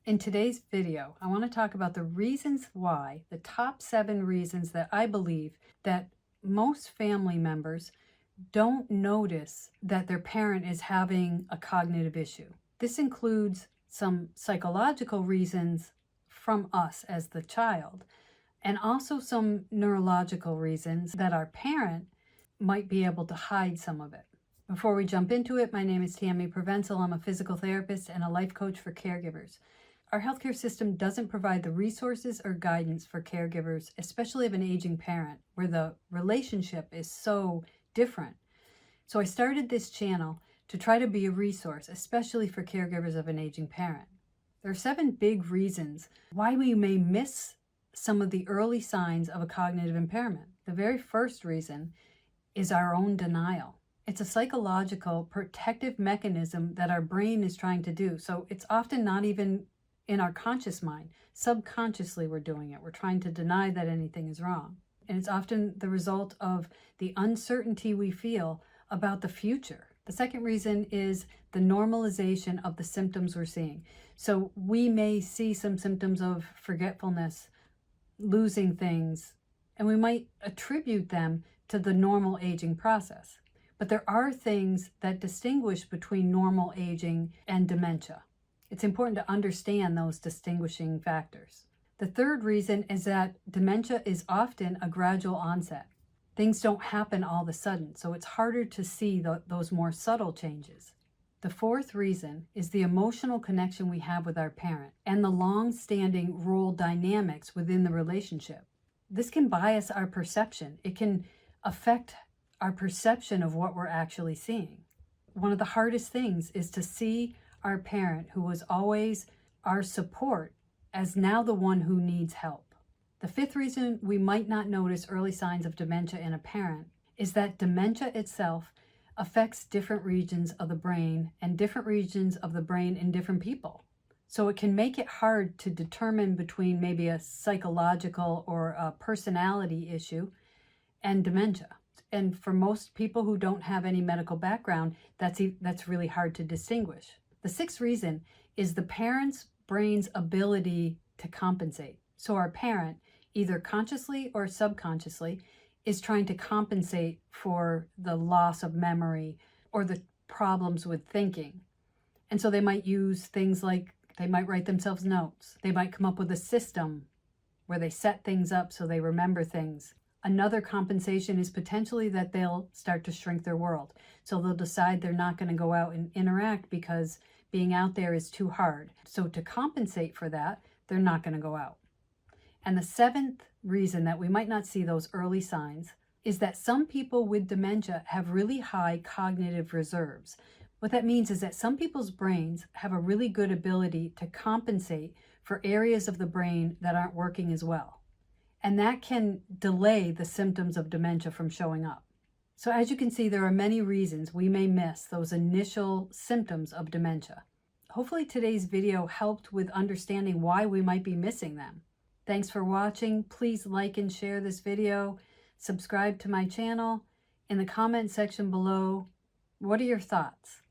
In today's video, I want to talk about the reasons why, the top 7 reasons that I believe that most family members don't notice that their parent is having a cognitive issue. This includes some psychological reasons from us as the child, and also some neurological reasons that our parent might be able to hide some of it. Before we jump into it, my name is Tammy Provenzel. I'm a physical therapist and a life coach for caregivers. Our healthcare system doesn't provide the resources or guidance for caregivers, especially of an aging parent, where the relationship is so different. So I started this channel to try to be a resource, especially for caregivers of an aging parent. There are 7 big reasons why we may miss some of the early signs of a cognitive impairment. The very first reason is our own denial. It's a psychological protective mechanism that our brain is trying to do. So it's often not even in our conscious mind. Subconsciously we're doing it. We're trying to deny that anything is wrong. And it's often the result of the uncertainty we feel about the future. The second reason is the normalization of the symptoms we're seeing. So we may see some symptoms of forgetfulness, losing things, and we might attribute them to the normal aging process. But there are things that distinguish between normal aging and dementia. It's important to understand those distinguishing factors. The third reason is that dementia is often a gradual onset. Things don't happen all of a sudden, so it's harder to see those more subtle changes. The fourth reason is the emotional connection we have with our parent and the long-standing role dynamics within the relationship. This can bias our perception. It can affect our perception of what we're actually seeing. One of the hardest things is to see our parent, who was always our support, as now the one who needs help. The fifth reason we might not notice early signs of dementia in a parent is that dementia itself affects different regions of the brain and different regions of the brain in different people. So it can make it hard to determine between maybe a psychological or a personality issue and dementia. And for most people who don't have any medical background, that's really hard to distinguish. The sixth reason is the parent's brain's ability to compensate. So our parent, either consciously or subconsciously, is trying to compensate for the loss of memory or the problems with thinking. And so they might use things like, they might write themselves notes. They might come up with a system where they set things up so they remember things. Another compensation is potentially that they'll start to shrink their world. So they'll decide they're not going to go out and interact because being out there is too hard. So to compensate for that, they're not going to go out. And the 7th reason that we might not see those early signs is that some people with dementia have really high cognitive reserves. What that means is that some people's brains have a really good ability to compensate for areas of the brain that aren't working as well. And that can delay the symptoms of dementia from showing up. So as you can see, there are many reasons we may miss those initial symptoms of dementia. Hopefully today's video helped with understanding why we might be missing them. Thanks for watching. Please like and share this video. Subscribe to my channel. In the comment section below, what are your thoughts?